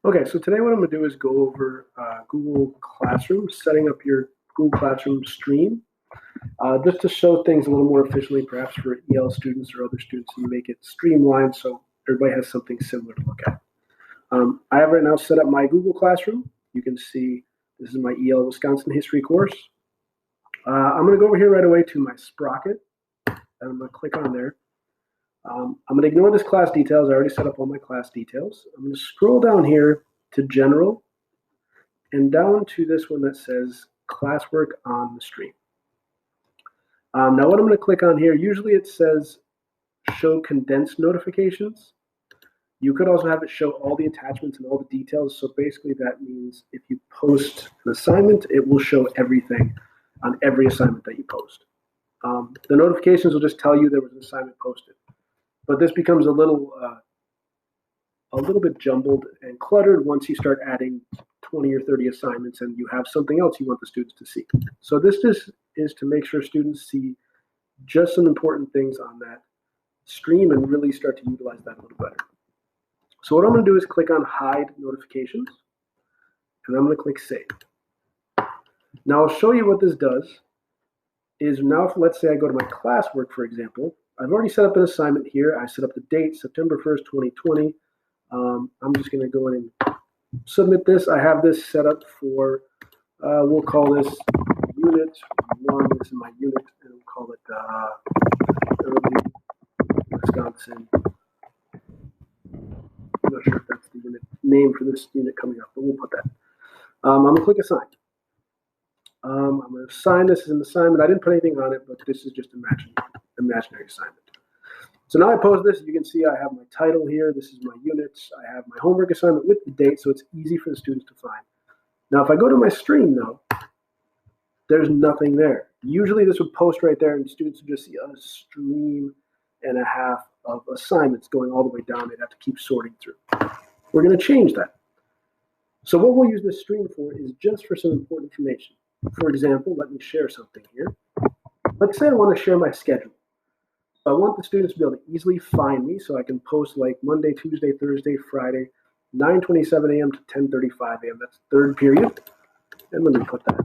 Okay, so today what I'm going to do is go over Google Classroom, setting up your Google Classroom stream, just to show things a little more efficiently, perhaps for EL students or other students, and make it streamlined so everybody has something similar to look at. I have right now set up my Google Classroom. You can see this is my EL Wisconsin history course. I'm going to go over here right away to my Sprocket, and I'm going to click on there. I'm going to ignore this class details. I already set up all my class details. I'm going to scroll down here to General and down to this one that says Classwork on the Stream. Now what I'm going to click on here, usually it says Show Condensed Notifications. You could also have it show all the attachments and all the details. So basically that means if you post an assignment, it will show everything on every assignment that you post. The notifications will just tell you there was an assignment posted. But this becomes a little bit jumbled and cluttered once you start adding 20 or 30 assignments and you have something else you want the students to see. So this just is to make sure students see just some important things on that stream and really start to utilize that a little better. So what I'm going to do is click on Hide Notifications, and I'm going to click Save. Now I'll show you what this does. Is now, let's say I go to my classwork, for example. I've already set up an assignment here. I set up the date, September 1st, 2020. I'm just going to go in and submit this. I have this set up for, we'll call this Unit 1. This is my unit, and we'll call it Early Wisconsin. I'm not sure if that's the unit name for this unit coming up, but we'll put that. I'm going to click Assign. I'm going to assign this as an assignment. I didn't put anything on it, but this is just imaginary assignment. So now I post this. You can see I have my title here. This is my units. I have my homework assignment with the date, so it's easy for the students to find. Now, if I go to my stream, though, there's nothing there. Usually this would post right there, and students would just see a stream and a half of assignments going all the way down. They'd have to keep sorting through. We're going to change that. So what we'll use this stream for is just for some important information. For example, let me share something here. Let's say I want to share my schedule. So I want the students to be able to easily find me so I can post like Monday, Tuesday, Thursday, Friday, 9:27 a.m. to 10:35 a.m. That's the third period. And let me put that.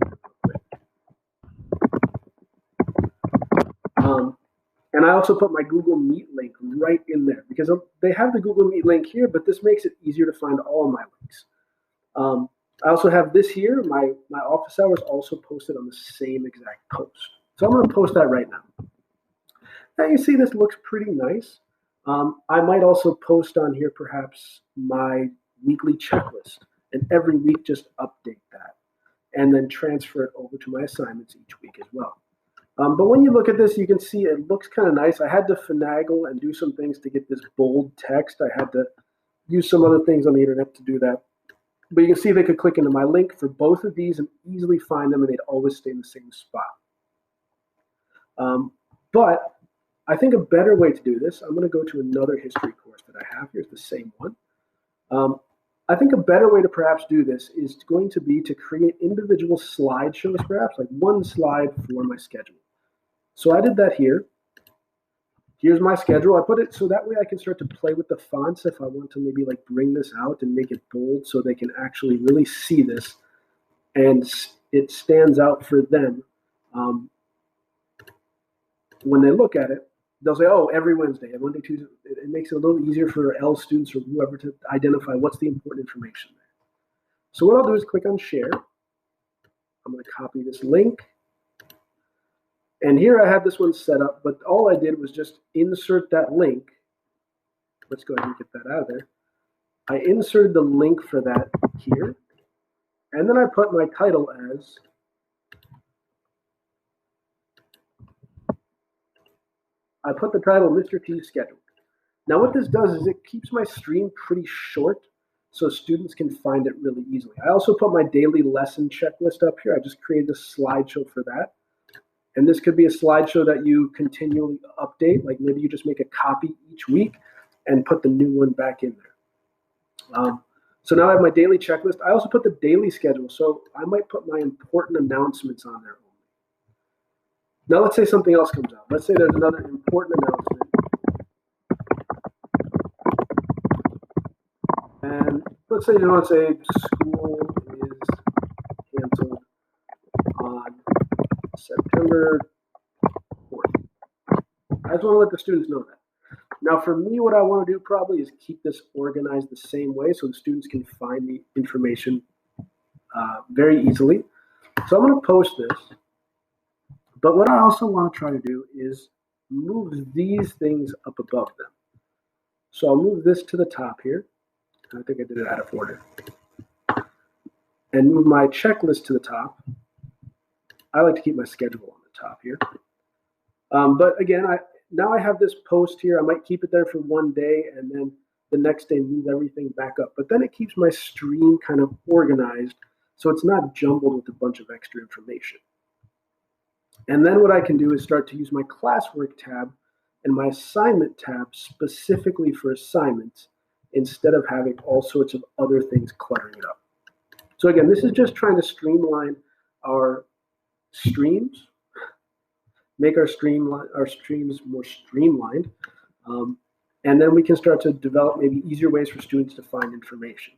And I also put my Google Meet link right in there because they have the Google Meet link here, but this makes it easier to find all my links. I also have this here, my office hours also posted on the same exact post. So I'm going to post that right now. Now you see this looks pretty nice. I might also post on here perhaps my weekly checklist and every week just update that and then transfer it over to my assignments each week as well. But when you look at this, you can see it looks kind of nice. I had to finagle and do some things to get this bold text. I had to use some other things on the internet to do that. But you can see they could click into my link for both of these and easily find them, and they'd always stay in the same spot. But I think a better way to do this, I'm going to go to another history course that I have. Here's the same one. I think a better way to perhaps do this is going to be to create individual slideshows, perhaps, like one slide for my schedule. So I did that here. Here's my schedule. I put it so that way I can start to play with the fonts if I want to maybe like bring this out and make it bold so they can actually really see this and it stands out for them. When they look at it, they'll say, oh, every Wednesday, and Monday, Tuesday. It makes it a little easier for L students or whoever to identify what's the important information there. So what I'll do is click on Share. I'm going to copy this link. And here I have this one set up, but all I did was just insert that link. Let's go ahead and get that out of there. I inserted the link for that here. And then I put my title as Mr. T's Schedule. Now what this does is it keeps my stream pretty short so students can find it really easily. I also put my daily lesson checklist up here. I just created a slideshow for that. And this could be a slideshow that you continually update, like maybe you just make a copy each week and put the new one back in there. So now I have my daily checklist. I also put the daily schedule, so I might put my important announcements on there only. Now let's say something else comes out. Let's say there's another important announcement. And let's say you want to say school is canceled on September 4th. I just want to let the students know that. Now, for me, what I want to do probably is keep this organized the same way so the students can find the information very easily. So I'm going to post this. But what I also want to try to do is move these things up above them. So I'll move this to the top here. I think I did it out of order. And move my checklist to the top. I like to keep my schedule on the top here. But again, now I have this post here. I might keep it there for one day and then the next day move everything back up. But then it keeps my stream kind of organized so it's not jumbled with a bunch of extra information. And then what I can do is start to use my classwork tab and my assignment tab specifically for assignments instead of having all sorts of other things cluttering it up. So again, this is just trying to streamline our streams, make our streams more streamlined, and then we can start to develop maybe easier ways for students to find information.